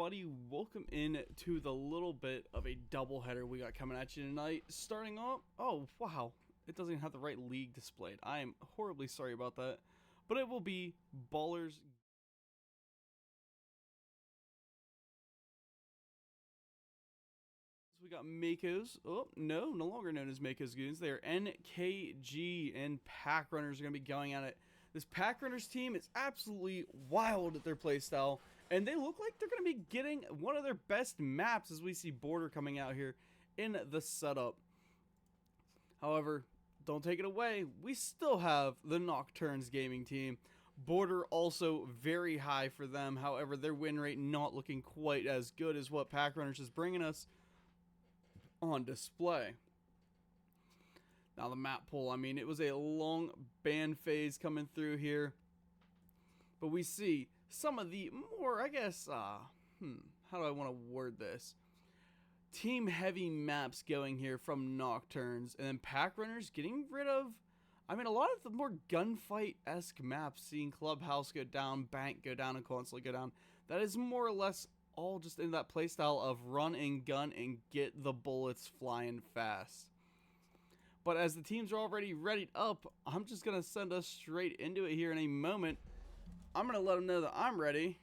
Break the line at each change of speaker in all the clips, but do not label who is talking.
everybody, welcome in to the little bit of a doubleheader we got coming at you tonight. Starting off, oh wow, it doesn't even have the right league displayed. I am horribly sorry about that, but it will be Ballers. We got Makos. Oh no, no longer known as Makos Goons. They are NKG, and Packrunnrs are going to be going at it. This Packrunnrs team is absolutely wild at their playstyle, and they look like they're going to be getting one of their best maps as we see Border coming out here in the setup. However, don't take it away, we still have the Nocturnes gaming team. Border also very high for them. However, their win rate not looking quite as good as what Packrunnrs is bringing us on display. Now the map pool, I mean, it was a long ban phase coming through here, but we see some of the more, I guess, how do I want to word this? Team heavy maps going here from Nocturnes, and then Packrunnrs getting rid of, I mean, a lot of the more gunfight-esque maps, seeing Clubhouse go down, Bank go down, and Consulate go down. That is more or less all just in that playstyle of run and gun and get the bullets flying fast. But as the teams are already readied up, I'm just going to send us straight into it here in a moment. I'm going to let them know that I'm ready.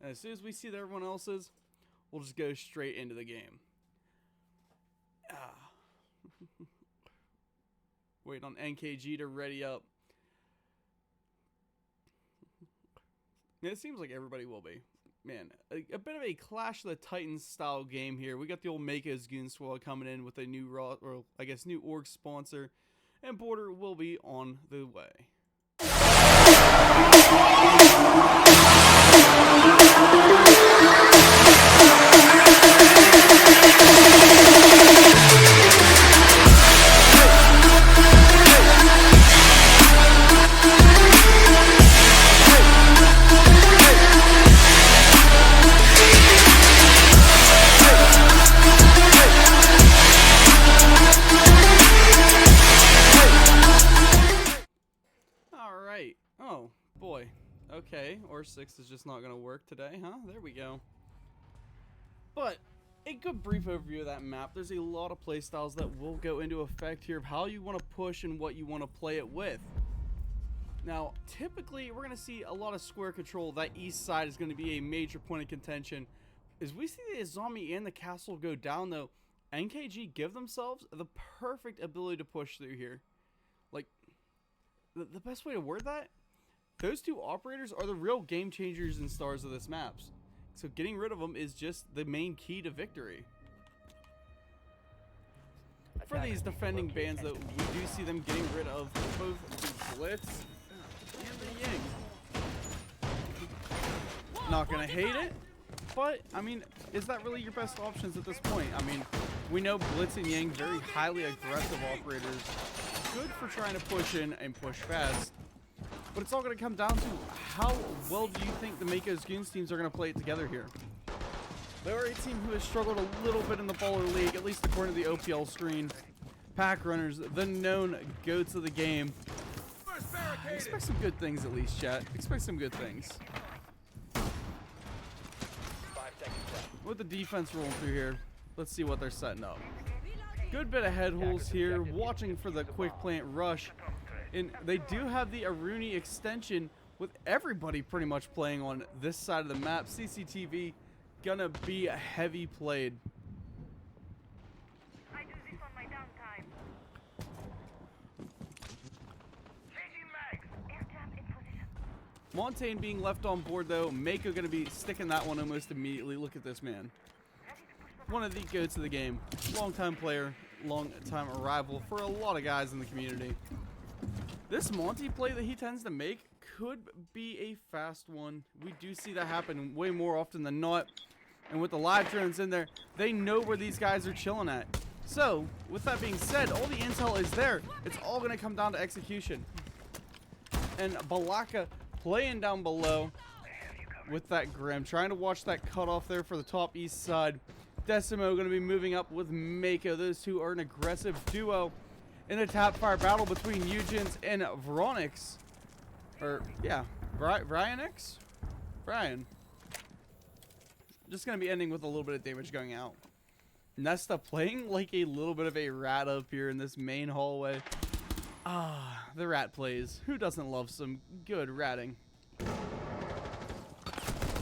And as soon as we see that everyone else is, we'll just go straight into the game. Waiting on NKG to ready up. It seems like everybody will be. Man, a bit of a Clash of the Titans style game here. We got the old Makos Goon squad coming in with a new new org sponsor, and Border will be on the way. Oh, boy. Okay, or 6 is just not going to work today, huh? There we go. But, a good brief overview of that map. There's a lot of playstyles that will go into effect here of how you want to push and what you want to play it with. Now, typically, we're going to see a lot of square control. That east side is going to be a major point of contention. As we see the zombie and the castle go down, though, NKG give themselves the perfect ability to push through here. Like, the best way to word that? Those two operators are the real game changers and stars of this map. So getting rid of them is just the main key to victory. For these defending bands, though, we do see them getting rid of both the Blitz and the Ying. Not gonna hate it, but I mean, is that really your best options at this point? I mean, we know Blitz and Ying, very highly aggressive operators, good for trying to push in and push fast. But it's all going to come down to how well do you think the Makos Goons teams are going to play it together here. They are a team who has struggled a little bit in the Baller League, at least according to the OPL screen. Packrunnrs, the known goats of the game. Expect some good things at least, chat. Expect some good things. With the defense rolling through here, let's see what they're setting up. Good bit of head holes here, watching for the quick plant rush. And they do have the Aruni extension with everybody pretty much playing on this side of the map. CCTV gonna be heavy played.
I do this on my downtime. Changing mags. Air jam in position.
Montaigne being left on board though. Mako gonna be sticking that one almost immediately. Look at this man. One of the goats of the game. Long-time player, long-time arrival for a lot of guys in the community. This Monty play that he tends to make could be a fast one. We do see that happen way more often than not. And with the live drones in there, they know where these guys are chilling at. So, with that being said, all the intel is there. It's all going to come down to execution. And Balaka playing down below with that Grim. Trying to watch that cutoff there for the top east side. Decimo going to be moving up with Mako. Those two are an aggressive duo in a top fire battle between Eugens and Veronix. Or, yeah, Brian. just going to be ending with a little bit of damage going out. Nesta playing like a little bit of a rat up here in this main hallway. Ah, the rat plays. Who doesn't love some good ratting?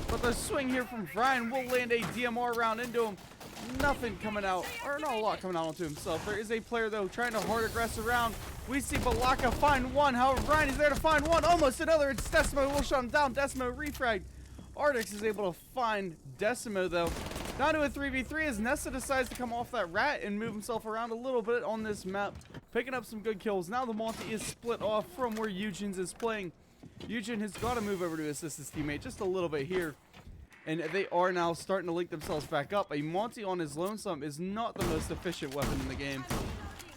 But the swing here from Brian will land a DMR round into him. Nothing coming out, or not a lot coming out onto himself. There is a player, though, trying to hard aggress around. We see Balaka find one. However, Brian is there to find one. Almost another. It's Decimo. Will shut him down. Decimo refragged. Artix is able to find Decimo, though. Down to a 3v3 as Nesta decides to come off that rat and move himself around a little bit on this map. Picking up some good kills. Now the Monty is split off from where Eugene's is playing. Eugene has got to move over to assist his teammate just a little bit here. And they are now starting to link themselves back up. A Monty on his lonesome is not the most efficient weapon in the game.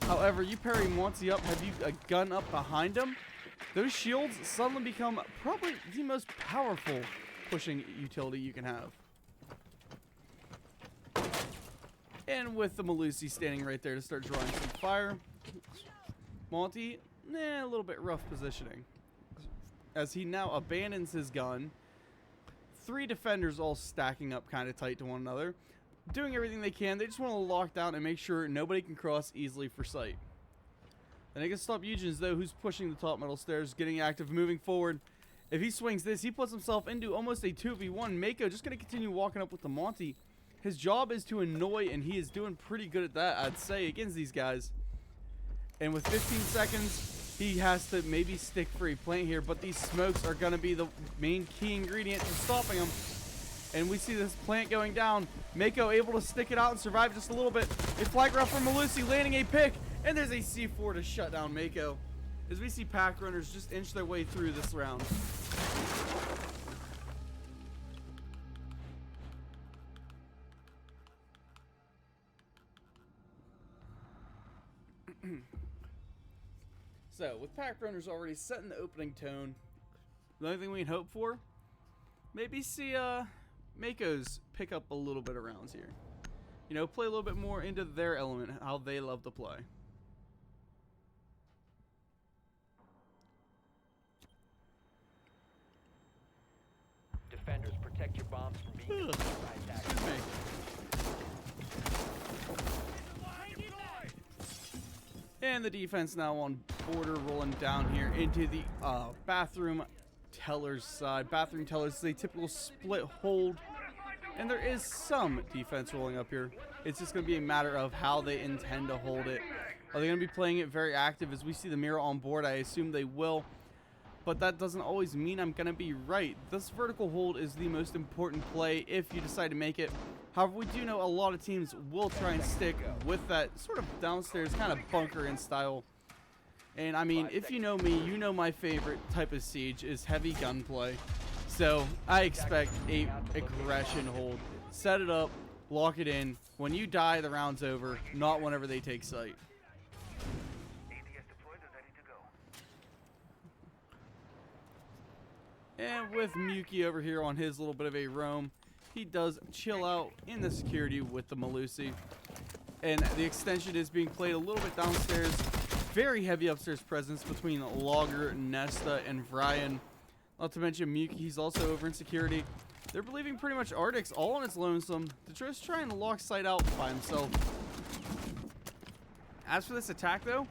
However, you pair a Monty up, have you a gun up behind him, those shields suddenly become probably the most powerful pushing utility you can have. And with the Malusi standing right there to start drawing some fire, Monty, a little bit rough positioning. As he now abandons his gun. 3 defenders all stacking up kind of tight to one another, doing everything they can. They just want to lock down and make sure nobody can cross easily for sight. Then they can stop Eugene's, though, who's pushing the top metal stairs, getting active, moving forward. If he swings this, he puts himself into almost a 2v1. Mako just going to continue walking up with the Monty. His job is to annoy, and he is doing pretty good at that, I'd say, against these guys. And with 15 seconds... he has to maybe stick for a plant here, but these smokes are going to be the main key ingredient to stopping him. And we see this plant going down. Mako able to stick it out and survive just a little bit. A flag rough from Malusi landing a pick, and there's a C4 to shut down Mako. As we see Packrunnrs just inch their way through this round. So, with Packrunnrs already setting the opening tone, the only thing we can hope for, maybe see Makos pick up a little bit of rounds here. You know, play a little bit more into their element, how they love to play.
Defenders, protect your bombs from being destroyed by attackers.
Excuse me. And the defense now on border, rolling down here into the bathroom teller's side. Bathroom tellers is a typical split hold, and there is some defense rolling up here. It's just going to be a matter of how they intend to hold it. Are they going to be playing it very active? As we see the mirror on board, I assume they will, but that doesn't always mean I'm going to be right. This vertical hold is the most important play if you decide to make it. However, we do know a lot of teams will try and stick with that sort of downstairs kind of bunker-in style. And, I mean, if you know me, you know my favorite type of siege is heavy gunplay. So, I expect a aggression hold. Set it up, lock it in. When you die, the round's over, not whenever they take sight.
ATS deployed and ready to go.
And with Muki over here on his little bit of a roam, he does chill out in the security with the Malusi. And the extension is being played a little bit downstairs. Very heavy upstairs presence between Logger, Nesta, and Brian. Not to mention Muki, he's also over in security. They're believing pretty much Artix all on its lonesome to just try and lock sight out by himself. As for this attack, though,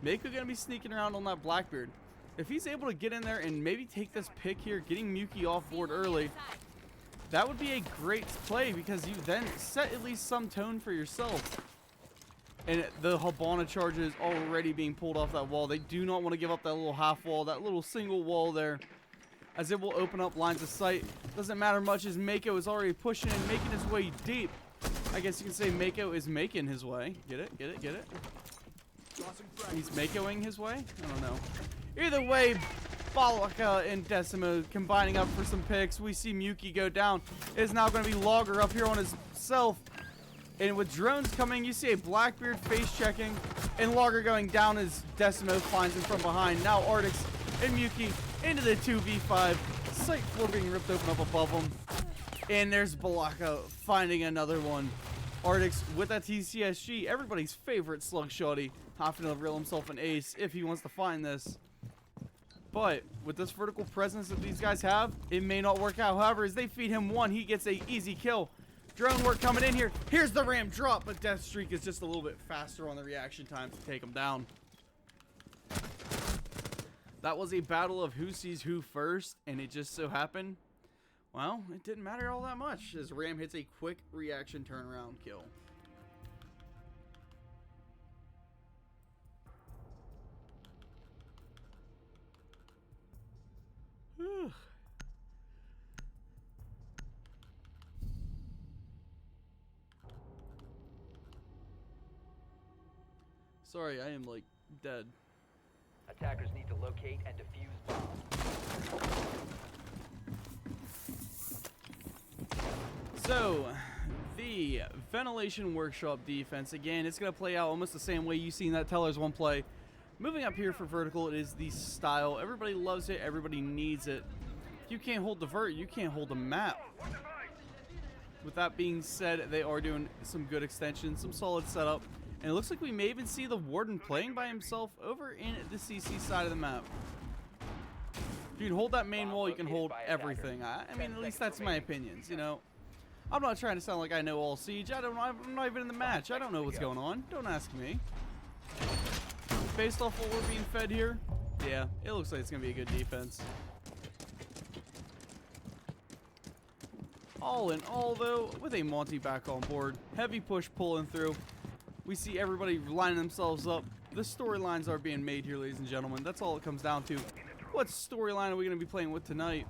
Mako gonna be sneaking around on that Blackbeard. If he's able to get in there and maybe take this pick here, getting Muki off board early, that would be a great play because you then set at least some tone for yourself. And the Habana charge is already being pulled off that wall. They do not want to give up that little half wall, that little single wall there, as it will open up lines of sight. Doesn't matter much as Mako is already pushing and making his way deep. I guess you can say Mako is making his way. Get it? Get it? Get it? He's Makoing his way? I don't know. Either way, Balaka and Decimo combining up for some picks. We see Muki go down. It is now going to be Logger up here on himself. And with drones coming, you see a Blackbeard face checking. And Logger going down as Decimo finds him from behind. Now Artix and Muki into the 2v5. Sight floor being ripped open up above them. And there's Balaka finding another one. Artix with that TCSG, everybody's favorite slug shotty, having to reel himself an ace if he wants to find this. But with this vertical presence that these guys have, it may not work out. However, as they feed him one, he gets a easy kill. Drone work coming in here. Here's the ram drop, but Deathstreak is just a little bit faster on the reaction time to take him down. That was a battle of who sees who first, and it just so happened, well, it didn't matter all that much as Ram hits a quick reaction turnaround kill. Whew. Sorry, I am like dead.
Attackers need to locate and defuse bombs.
So, the ventilation workshop defense, again, it's going to play out almost the same way you've seen that Tellers one play. Moving up here for vertical, it is the style. Everybody loves it. Everybody needs it. If you can't hold the vert, you can't hold the map. With that being said, they are doing some good extensions, some solid setup. And it looks like we may even see the Warden playing by himself over in the CC side of the map. If you can hold that main wall, you can hold everything. I mean, at least that's my opinions, you know. I'm not trying to sound like I know all Siege. I'm not even in the match. I don't know what's going on. Don't ask me. Based off what we're being fed here, yeah, it looks like it's going to be a good defense. All in all, though, with a Monty back on board, heavy push pulling through. We see everybody lining themselves up. The storylines are being made here, ladies and gentlemen. That's all it comes down to. What storyline are we going to be playing with tonight?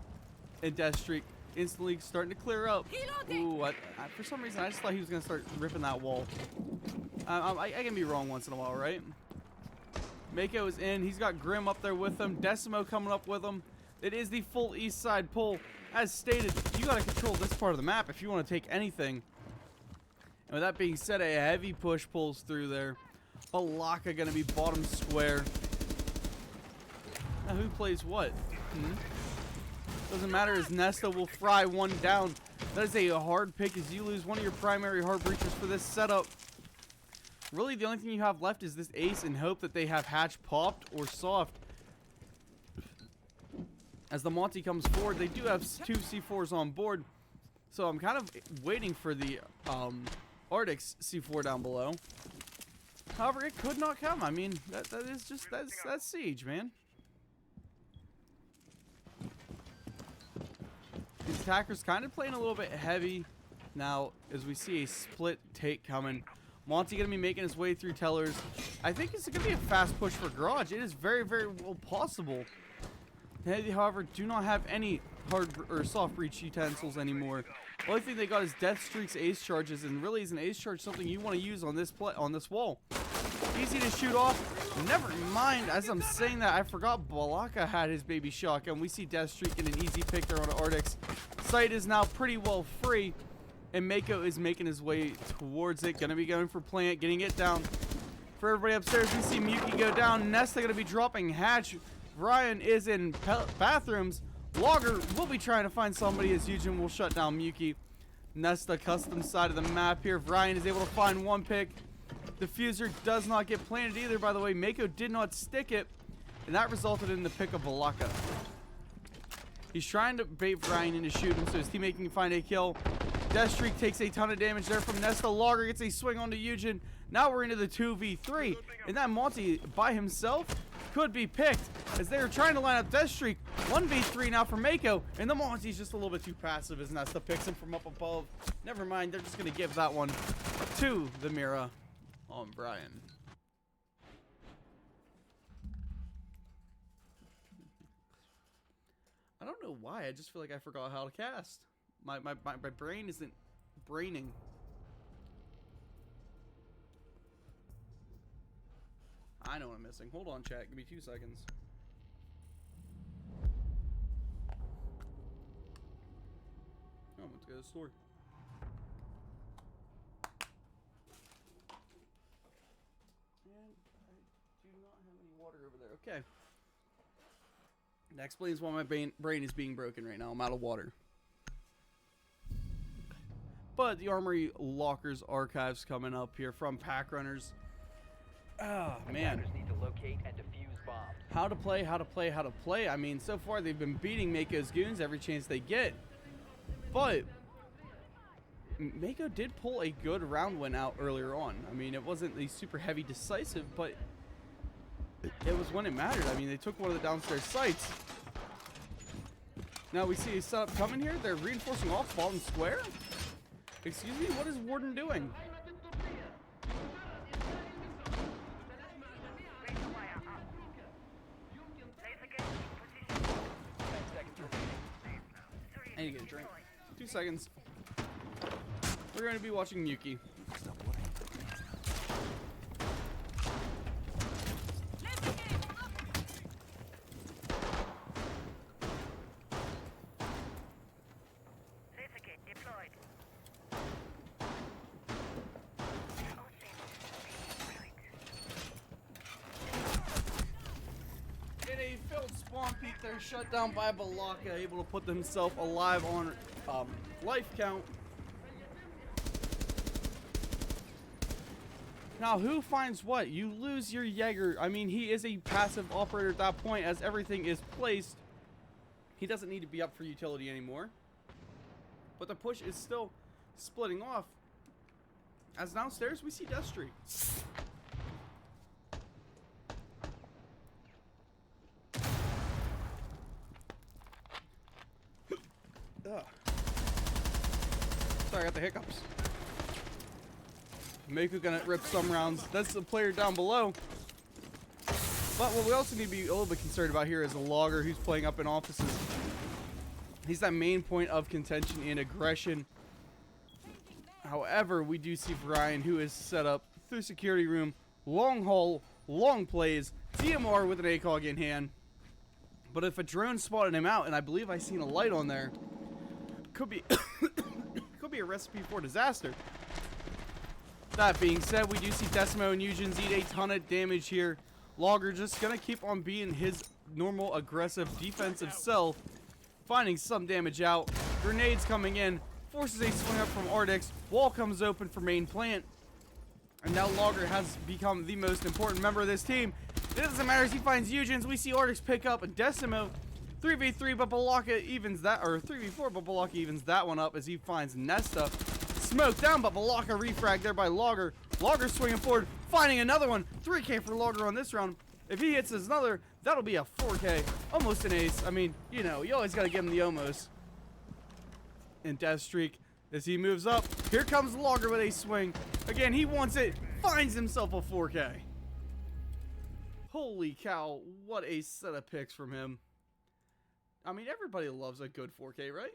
And Deathstreak instantly starting to clear up. Ooh, for some reason, I just thought he was going to start ripping that wall. I can be wrong once in a while, right? Mako is in. He's got Grim up there with him. Decimo coming up with him. It is the full east side pull. As stated, you got to control this part of the map if you want to take anything. And with that being said, a heavy push pulls through there. Balaka going to be bottom square. Now, who plays what? Doesn't matter as Nesta will fry one down. That is a hard pick as you lose one of your primary hard breachers for this setup. Really, the only thing you have left is this ace and hope that they have hatch popped or soft. As the Monty comes forward, they do have two C4s on board. So I'm kind of waiting for the Arctic's C4 down below. However, it could not come. I mean, that's Siege, man. These attackers kind of playing a little bit heavy now as we see a split take coming. Monty going to be making his way through Tellers. I think it's going to be a fast push for Garage. It is very, very well possible. They, however, do not have any hard or soft breach utensils anymore. The only thing they got is Deathstreak's ace charges, and really is an ace charge something you want to use on this wall. Easy to shoot off. Never mind, as I'm saying that, I forgot Balaka had his baby shotgun. We see Deathstreak in an easy pick there on Arctic's. Sight is now pretty well free, and Mako is making his way towards it. Gonna be going for plant, getting it down. For everybody upstairs, we see Muki go down. Nesta gonna be dropping hatch. Ryan is in bathrooms. Logger will be trying to find somebody as Eugen will shut down Muki. Nesta custom side of the map here. Ryan is able to find one pick. Diffuser does not get planted either, by the way. Mako did not stick it, and that resulted in the pick of Balaka. He's trying to bait Ryan into shooting, so his teammate can find a kill. Deathstreak takes a ton of damage there from Nesta. Logger gets a swing onto Eugen. Now we're into the 2v3, and that Monty by himself could be picked as they are trying to line up Deathstreak. 1v3 now for Mako, and the Monty's just a little bit too passive as Nesta picks him from up above. Never mind, they're just going to give that one to the Mira on Brian. I don't know why, I just feel like I forgot how to cast. My brain isn't braining. I know what I'm missing. Hold on, chat. Give me 2 seconds. Oh, I'm going to go to the store. And I do not have any water over there. Okay. That explains why my brain is being broken right now. I'm out of water. But the Armory Lockers archives coming up here from Packrunnrs. Oh, man.
Need to locate and defuse bombs.
How to play, how to play, how to play. I mean, so far they've been beating Mako's Goons every chance they get. But Mako did pull a good round win out earlier on. I mean, it wasn't the super heavy decisive, but it was when it mattered. I mean, they took one of the downstairs sites. Now we see a setup coming here. They're reinforcing off Baldwin Square. Excuse me, what is Warden doing?
Raise the wire up. Laser gate in position.
10 seconds remaining.
I need to get a drink. 2 seconds. We're going to be watching Yuki.
Laser gate deployed.
In a failed spawn peak, they're shut down by Balaka, able to put themselves alive on life count. Now, who finds what? You lose your Jaeger. I mean, he is a passive operator at that point as everything is placed. He doesn't need to be up for utility anymore. But the push is still splitting off. As downstairs, we see Death Streak. Ugh. Sorry, I got the hiccups. Mako gonna rip some rounds. That's the player down below. But what we also need to be a little bit concerned about here is a logger who's playing up in offices. He's that main point of contention and aggression. However, we do see Brian, who is set up through security room, long haul, long plays, DMR with an ACOG in hand. But if a drone spotted him out, and I believe I seen a light on there, could be could be a recipe for disaster. That being said, we do see Decimo and Eugens eat a ton of damage here. Logger just gonna keep on being his normal aggressive defensive self, finding some damage out. Grenades coming in, forces a swing up from Ardix. Wall comes open for main plant. And now Logger has become the most important member of this team. It doesn't matter as he finds Eugens. We see Ardix pick up a Decimo. 3v3, but Balaka evens that, or 3v4, but Balaka evens that one up as he finds Nesta. Smoke down, but Balaka refrag there by Logger. Logger swinging forward, finding another one. 3K for Logger on this round. If he hits another, that'll be a 4K. Almost an ace. I mean, you know, you always got to give him the almost. And Death Streak, as he moves up, here comes Logger with a swing. Again, he wants it, finds himself a 4K. Holy cow, what a set of picks from him. I mean, everybody loves a good 4K, right?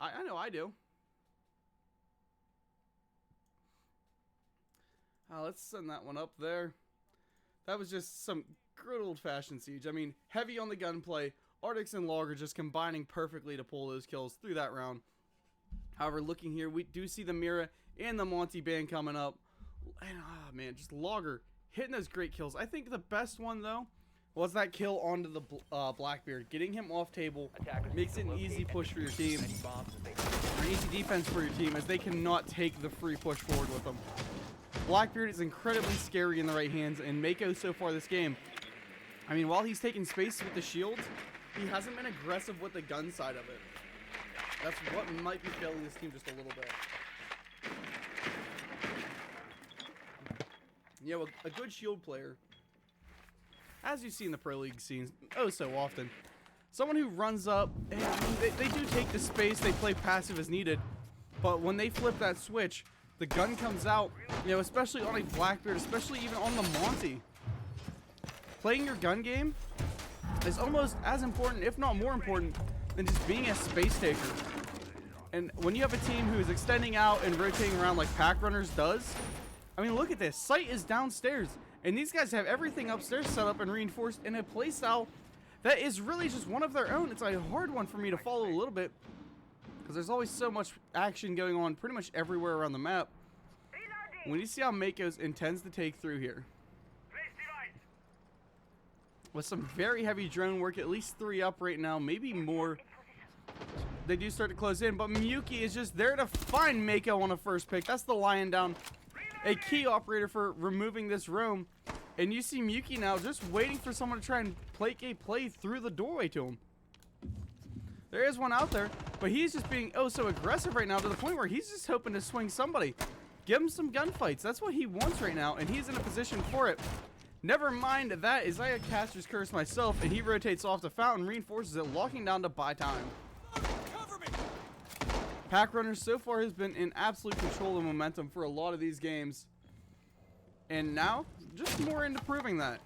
I know I do. Let's send that one up there. That was just some good old-fashioned siege. I mean, heavy on the gunplay. Ardix and Logger just combining perfectly to pull those kills through that round. However, looking here, we do see the Mira and the Monty band coming up. And, man, just Logger hitting those great kills. I think the best one, though, was that kill onto the Blackbeard. Getting him off table makes it an easy push for your team. Or an easy defense for your team, as they cannot take the free push forward with them. Blackbeard is incredibly scary in the right hands, and Mako so far this game, I mean, while he's taking space with the shields, he hasn't been aggressive with the gun side of it. That's what might be failing this team just a little bit. You know, a good shield player, as you see in the Pro League scenes oh so often, someone who runs up, and they do take the space, they play passive as needed, but when they flip that switch, the gun comes out, you know, especially on a Blackbeard, especially even on the Monty. Playing your gun game is almost as important, if not more important, than just being a space taker. And when you have a team who is extending out and rotating around like Packrunnrs does, I mean, look at this. Site is downstairs, and these guys have everything upstairs set up and reinforced in a playstyle that is really just one of their own. It's a hard one for me to follow a little bit, because there's always so much action going on pretty much everywhere around the map. When you see how Makos intends to take through here, with some very heavy drone work, at least 3 up right now, maybe more. They do start to close in, but Miyuki is just there to find Mako on a first pick. That's the lion down, a key operator for removing this roam. And you see Miyuki now just waiting for someone to try and play through the doorway to him. There is one out there, but he's just being oh so aggressive right now to the point where he's just hoping to swing somebody. Give him some gunfights. That's what he wants right now, and he's in a position for it. Never mind that, is I a caster's curse myself, and he rotates off the fountain, reinforces it, locking down to buy time.
Cover me.
Packrunnrs so far has been in absolute control of momentum for a lot of these games. And now, just more into proving that.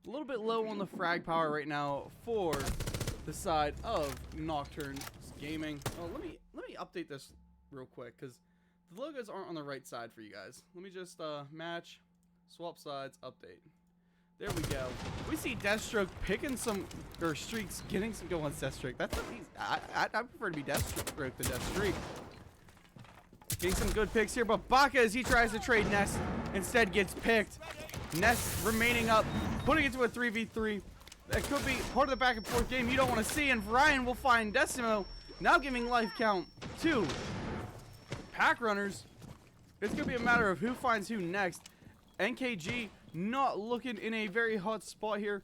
A little bit low on the frag power right now for the side of Nocturne Gaming. Oh, let me update this real quick because the logos aren't on the right side for you guys. Let me just match, swap sides, update. There we go. We see Deathstroke picking some, or Streaks getting some. Go on Deathstroke. That's what he's. I prefer to be Deathstroke than Deathstreak. Getting some good picks here, but Baka, as he tries to trade Nest, instead gets picked. Nest remaining up, putting it to a 3v3. That could be part of the back and forth game you don't want to see, and Ryan will find Decimo, now giving life count to Packrunnrs. It's going to be a matter of who finds who next. NKG not looking in a very hot spot here.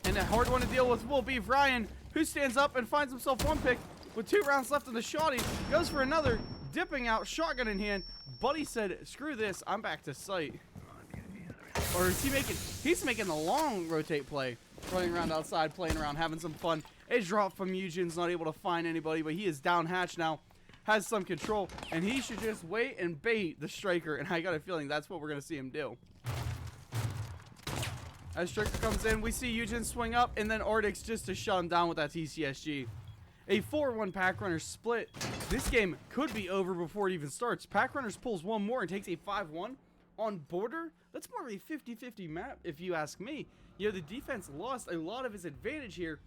And a hard one to deal with will be Ryan, who stands up and finds himself one pick with 2 rounds left in the shotty. Goes for another, dipping out, shotgun in hand. Buddy said, screw this, I'm back to sight. Or is he making, he's making the long rotate play. Running around outside, playing around, having some fun. A drop from Eugene's not able to find anybody, but he is down hatch now. Has some control, and he should just wait and bait the striker, and I got a feeling that's what we're going to see him do. As striker comes in, we see Eugene swing up, and then Ardix just to shut him down with that TCSG. A 4-1 Packrunnrs split. This game could be over before it even starts. Packrunnrs pulls one more and takes a 5-1 on border. That's more of a 50-50 map, if you ask me. You know, the defense lost a lot of its advantage here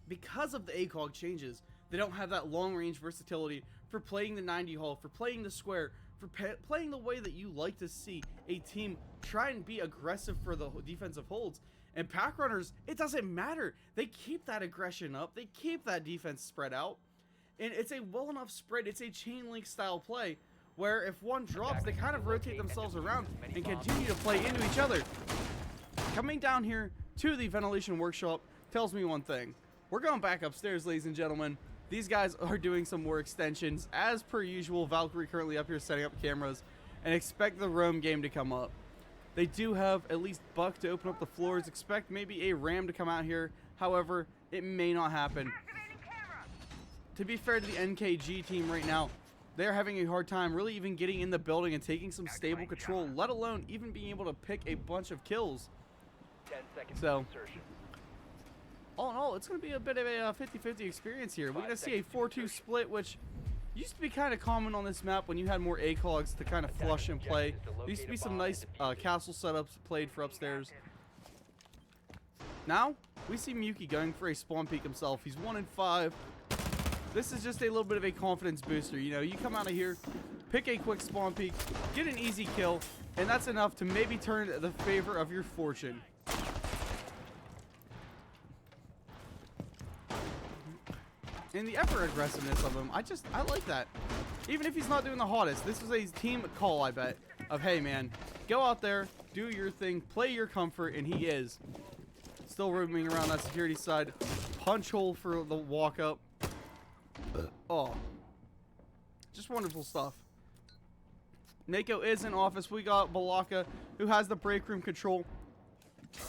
because of the ACOG changes. They don't have that long-range versatility for playing the 90 hull, for playing the square, for playing the way that you like to see a team try and be aggressive for the defensive holds. And Packrunnrs, it doesn't matter. They keep that aggression up. They keep that defense spread out. And it's a well enough spread. It's a chain link style play where if one drops, they kind of rotate themselves around and continue to play into each other. Coming down here to the ventilation workshop tells me one thing. We're going back upstairs, ladies and gentlemen. These guys are doing some more extensions. As per usual, Valkyrie currently up here setting up cameras and expect the roam game to come up. They do have at least Buck to open up the floors. Expect maybe a Ram to come out here. However, it may not happen. To be fair to the NKG team right now, they're having a hard time really even getting in the building and taking some stable control, let alone even being able to pick a bunch of kills.
10 seconds
So,
insertion.
all in all, it's going to be a bit of a 50-50 experience here. We're going to see a 4-2 split, which used to be kind of common on this map when you had more ACOGs to kind of flush and play. There used to be some nice castle setups played for upstairs. Now, we see Muki going for a spawn peek himself. He's 1 in 5. This is just a little bit of a confidence booster. You know, you come out of here, pick a quick spawn peek, get an easy kill, and that's enough to maybe turn the favor of your fortune. And the effort aggressiveness of him, I like that. Even if he's not doing the hottest, this is a team call, I bet, of hey man, go out there, do your thing, play your comfort, and he is. Still roaming around that security side. Punch hole for the walk up. Oh, just wonderful stuff. Mako is in office. We got Balaka, who has the break room control.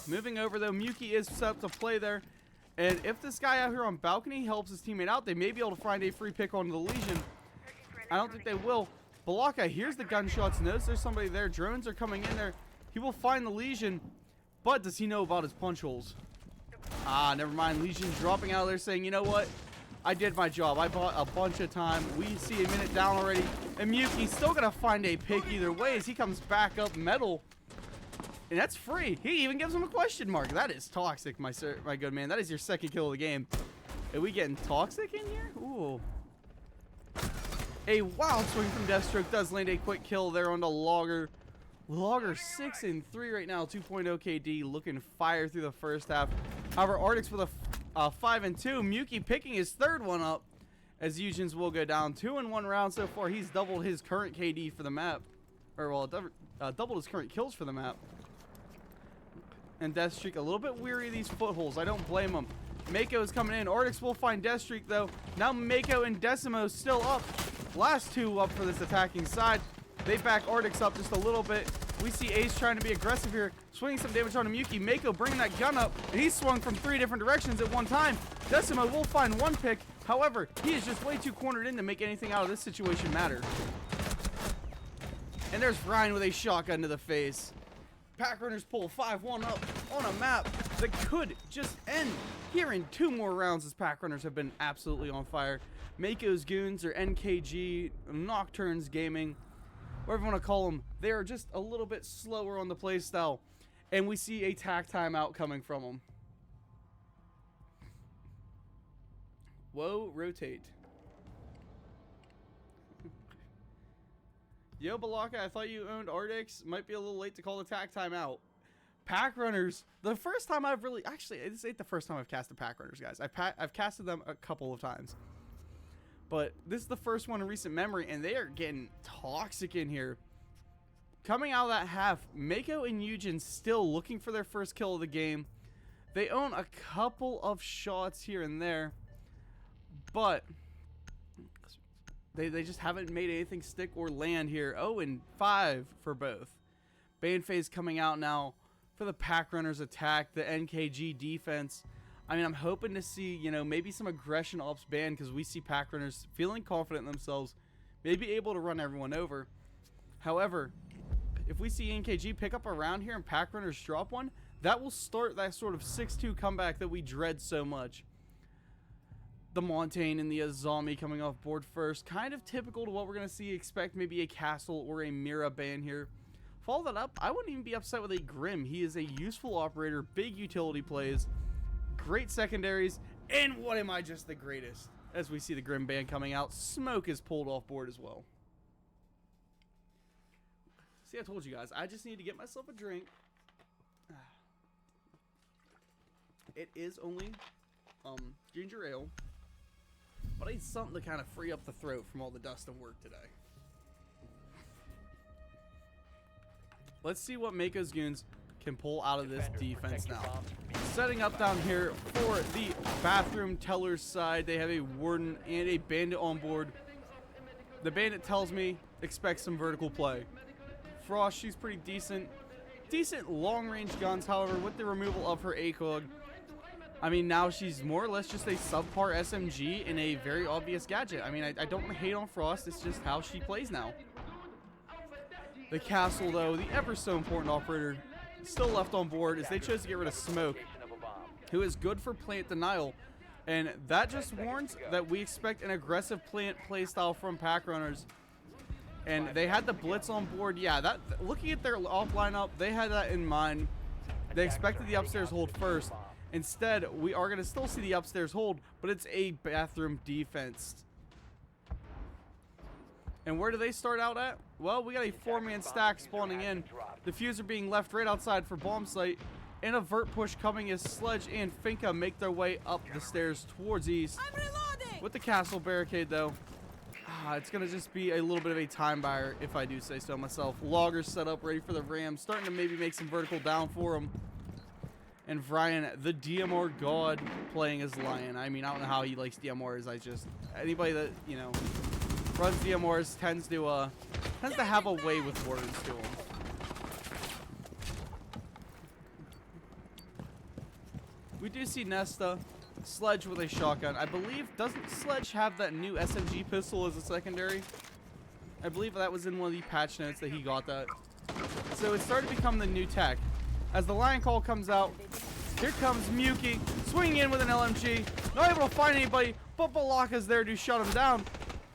Moving over though, Muki is set up to play there. And if this guy out here on balcony helps his teammate out, they may be able to find a free pick onto the Legion. I don't think they will. Balaka hears the gunshots, knows there's somebody there. Drones are coming in there. He will find the Legion, but does he know about his punch holes? Ah, never mind. Legion dropping out of there saying, you know what? I did my job. I bought a bunch of time. We see a minute down already. And Muki's still going to find a pick either way as he comes back up metal. And that's free. He even gives him a question mark. That is toxic, my good man. That is your second kill of the game. Are we getting toxic in here? Ooh. A wild swing from Deathstroke does land a quick kill there on the Logger. Logger 6 and 3 right now, 2.0 KD, looking fire through the first half. However, Ardix with a 5 and 2. Muki picking his third one up as Eugene's will go down. 2 in 1 round so far. He's doubled his current KD for the map. Or, well, doubled his current kills for the map. and Deathstreak a little bit weary of these footholds. I don't blame them. Mako is coming in. Arctics will find Deathstreak, though. Now Mako and Decimo still up. Last two up for this attacking side. They back Arctics up just a little bit. We see Ace trying to be aggressive here, swinging some damage on Miyuki. Mako bringing that gun up, and he's swung from 3 different directions at one time. Decimo will find one pick. However, he is just way too cornered in to make anything out of this situation matter. And there's Ryan with a shotgun to the face. Packrunnrs pull 5-1 up on a map that could just end here in 2 more rounds, as Packrunnrs have been absolutely on fire. Makos Goons, or NKG, Nocturnes Gaming, whatever you want to call them, they are just a little bit slower on the playstyle. And we see a tack timeout coming from them. Whoa, rotate. Yo, Balaka, I thought you owned Arctics. Might be a little late to call the tack timeout. Packrunnrs, the first time I've really, actually, this ain't the first time I've casted Packrunnrs, guys. I've casted them a couple of times. But this is the first one in recent memory, and they are getting toxic in here. Coming out of that half, Mako and Eugen still looking for their first kill of the game. They own a couple of shots here and there, but they just haven't made anything stick or land here. 0-5 for both. Ban phase coming out now for the Packrunnrs attack, the NKG defense. I mean, I'm hoping to see, you know, maybe some aggression ops ban, because we see Packrunnrs feeling confident in themselves, maybe able to run everyone over. However, if we see NKG pick up a round here and Packrunnrs drop one, that will start that sort of 6-2 comeback that we dread so much. The Montaigne and the Azami coming off board first. Kind of typical to what we're going to see. Expect maybe a Castle or a Mira ban here. Follow that up, I wouldn't even be upset with a Grim. He is a useful operator, big utility plays, great secondaries, and what am I, just the greatest? As we see the Grim ban coming out, Smoke is pulled off board as well. See, I told you guys, I just need to get myself a drink. It is only ginger ale, but I need something to kind of free up the throat from all the dust and work today. Let's see what Makos Goons can pull out of this defense now. Setting up down here for the bathroom teller's side, they have a Warden and a Bandit on board. The Bandit tells me expect some vertical play. Frost, she's pretty decent. Decent long-range guns, however, with the removal of her ACOG. I mean, now she's more or less just a subpar SMG in a very obvious gadget. I mean, I don't hate on Frost, it's just how she plays now. The Castle, though, the ever so important operator, still left on board as they chose to get rid of Smoke, who is good for plant denial. And that just warns that we expect an aggressive plant playstyle from Packrunnrs. And they had the Blitz on board. Yeah, that looking at their off lineup, they had that in mind. They expected the upstairs hold first. Instead, we are going to still see the upstairs hold, but it's a bathroom defense. And where do they start out at? Well, we got a 4-man stack spawning in. Diffuser being left right outside for bomb site. And a vert push coming as Sledge and Finka make their way up the stairs towards east. With the Castle barricade, though, it's going to just be a little bit of a time buyer, if I do say so myself. Loggers set up, ready for the Ram. Starting to maybe make some vertical down for them. And Brian, the DMR god, playing as Lion. I mean, I don't know how he likes DMRs. Anybody that, you know, runs DMRs tends to have a way with words to them. We do see Nesta, Sledge with a shotgun. I believe, doesn't Sledge have that new SMG pistol as a secondary? I believe that was in one of the patch notes that he got that. So it started to become the new tech. As the Lion Call comes out, here comes Miyuki, swinging in with an LMG. Not able to find anybody, but Balaka's there to shut him down.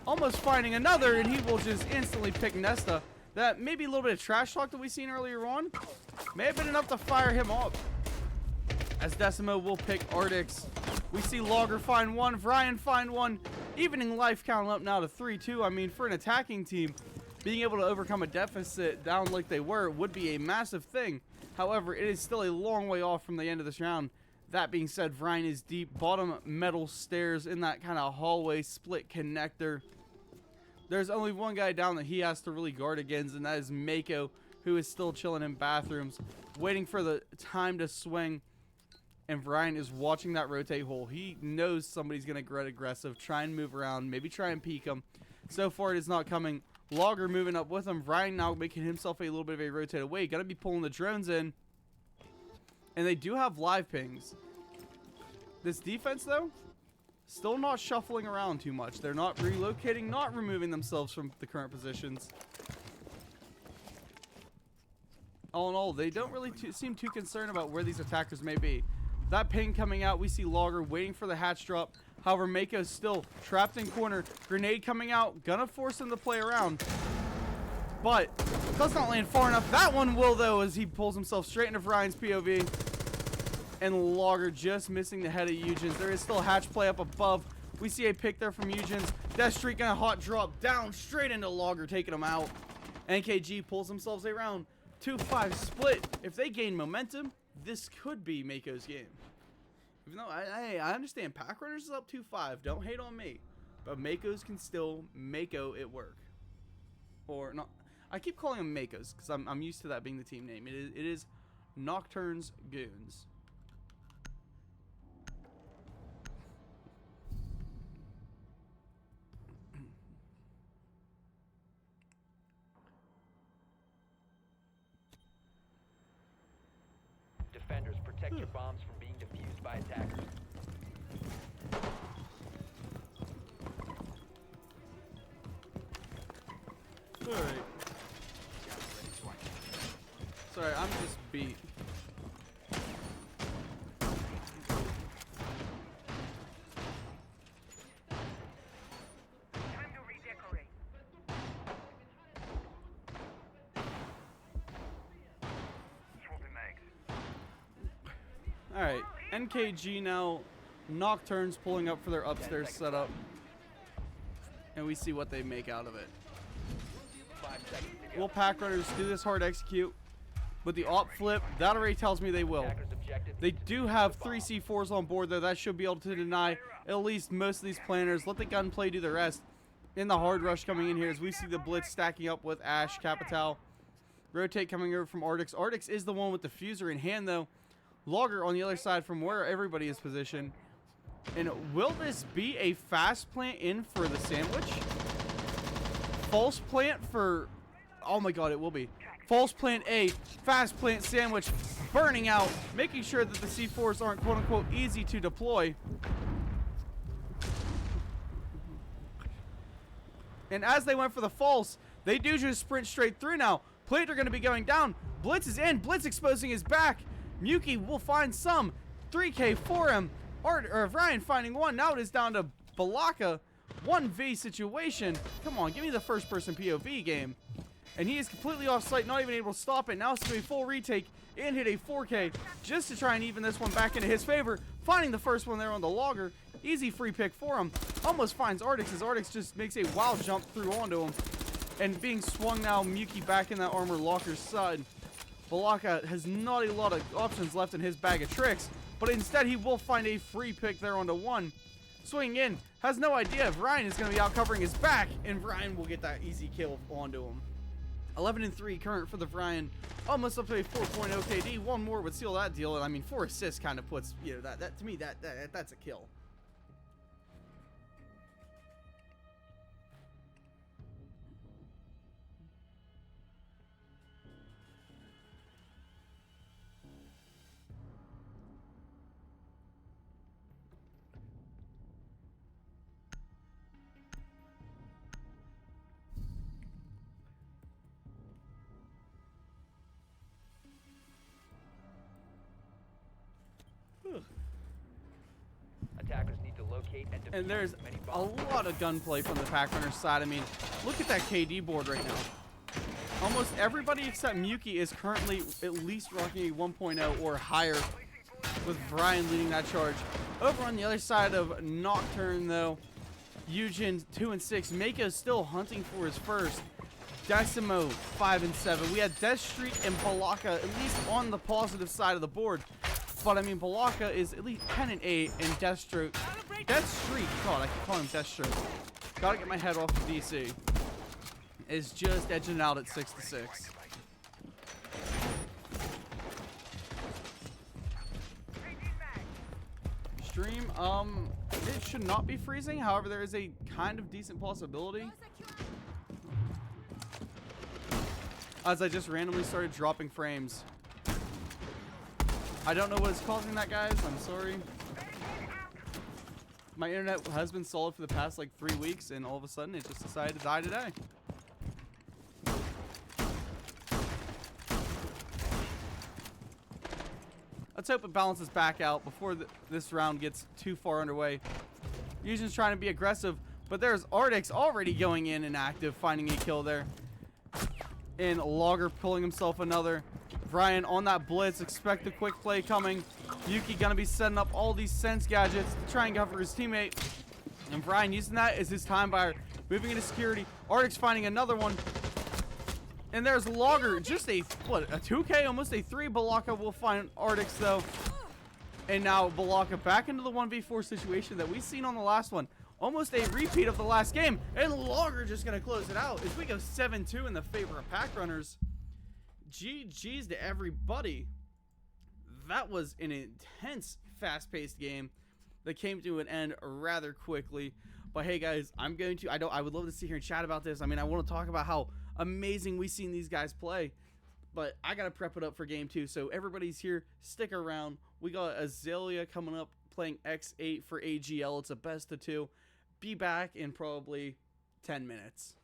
Almost finding another, and he will just instantly pick Nesta. That maybe a little bit of trash talk that we seen earlier on may have been enough to fire him up. As Decimo will pick Arctics. We see Logger find one, Ryan find one. Evening life counting up now to 3-2. I mean, for an attacking team, being able to overcome a deficit down like they were would be a massive thing. However, it is still a long way off from the end of this round. That being said, Ryan is deep. Bottom metal stairs in that kind of hallway split connector. There's only one guy down that he has to really guard against, and that is Mako, who is still chilling in bathrooms, waiting for the time to swing. And Brian is watching that rotate hole. He knows somebody's going to get aggressive, try and move around, maybe try and peek him. So far, it is not coming. Logger moving up with him. Brian now making himself a little bit of a rotate away. Got to be pulling the drones in. And they do have live pings. This defense, though, still not shuffling around too much. They're not relocating, not removing themselves from the current positions. All in all, they don't really seem too concerned about where these attackers may be. That ping coming out, we see Logger waiting for the hatch drop. However, Makos still trapped in corner. Grenade coming out, gonna force him to play around. But does not land far enough. That one will, though, as he pulls himself straight into Ryan's POV. And Logger just missing the head of Eugens. There is still a hatch play up above. We see a pick there from Eugens. Death Streak gonna hot drop down straight into Logger, taking him out. NKG pulls themselves a round. 2-5 split. If they gain momentum, this could be Makos' game. Even though I understand Packrunnrs is up 2-5. Don't hate on me. But Makos can still Mako it work. Or not. I keep calling them Makos because I'm used to that being the team name. It is Nocturne's Goons.
Defenders, protect your bombs from being defused by attackers.
Alright. Sorry, I'm just beat.
Time to redecorate. Swapping mags.
Alright, NKG now. Nocturnes pulling up for their upstairs setup. And we see what they make out of it.
5 seconds to go.
Will Packrunnrs do this hard execute? With the op flip, that already tells me they will.
Attackers objective
They
is to
do
defuse
have
the
3
bomb.
C4s on board, though. That should be able to deny at least most of these planners. Let the gunplay do the rest. In the hard rush coming in here as we see the blitz stacking up with Ash, Capital. Rotate coming over from Artix. Artix is the one with the fuser in hand, though. Logger on the other side from where everybody is positioned. And will this be a fast plant in for the sandwich? False plant for... Oh my god, it will be. False plant A, fast plant sandwich, burning out, making sure that the C4s aren't quote-unquote easy to deploy. And as they went for the false, they do just sprint straight through now. Plates are going to be going down. Blitz is in. Blitz exposing his back. Muki will find some. 3K for him. Ryan finding one. Now it is down to Balaka. 1v situation. Come on, give me the first person POV game. And he is completely off site, not even able to stop it. Now it's going to be a full retake and hit a 4K just to try and even this one back into his favor. Finding the first one there on the Logger. Easy free pick for him. Almost finds Artix as Artix just makes a wild jump through onto him. And being swung now, Muki back in that armor Locker's side. Balaka has not a lot of options left in his bag of tricks, but instead he will find a free pick there onto one. Swinging in, has no idea if Ryan is going to be out covering his back, and Ryan will get that easy kill onto him. 11-3 current for the Ryan, almost up to a 4.0 KD. One more would seal that deal, and I mean 4 assists kind of puts, you know, that to me that's a kill.
Attackers need to locate and defuse
And there's
as many
a
bombs.
lot of gunplay from the Packrunnrs side. I mean, look at that KD board right now. Almost everybody except Muki is currently at least rocking a 1.0 or higher, with Brian leading that charge. Over on the other side of Nocturne, though, Eugen 2 and 6. Makos still hunting for his first. Decimo 5 and 7. We had Death Streak and Balaka at least on the positive side of the board. But I mean, Balaka is at least 10 and 8, and Deathstroke. Deathstreak, God, I keep calling him Deathstroke. Gotta get my head off of DC. Is just edging out at 6-6. stream. It should not be freezing. However, there is a kind of decent possibility. As I just randomly started dropping frames. I don't know what is causing that, guys. I'm sorry. My internet has been solid for the past like 3 weeks, and all of a sudden it just decided to die today. Let's hope it balances back out before this round gets too far underway. Fusion's trying to be aggressive, but there's Arctic's already going in and active, finding a kill there. And Logger pulling himself another. Brian on that blitz, expect the quick play coming. Yuki gonna be setting up all these sense gadgets to try and cover his teammate. And Brian using that as his time buyer, moving into security. Arctic's finding another one. And there's Logger, just a 2K, almost a 3. Balaka will find Arctic's though. And now Balaka back into the 1v4 situation that we've seen on the last one. Almost a repeat of the last game. And Logger just gonna close it out as we go 7-2 in the favor of Packrunnrs. GG's to everybody. That was an intense, fast-paced game that came to an end rather quickly. But hey, guys, I would love to sit here and chat about this. I mean, I want to talk about how amazing we've seen these guys play. But I gotta prep it up for game 2. So everybody's here. Stick around. We got Azalea coming up playing X8 for AGL. It's a best of 2. Be back in probably 10 minutes.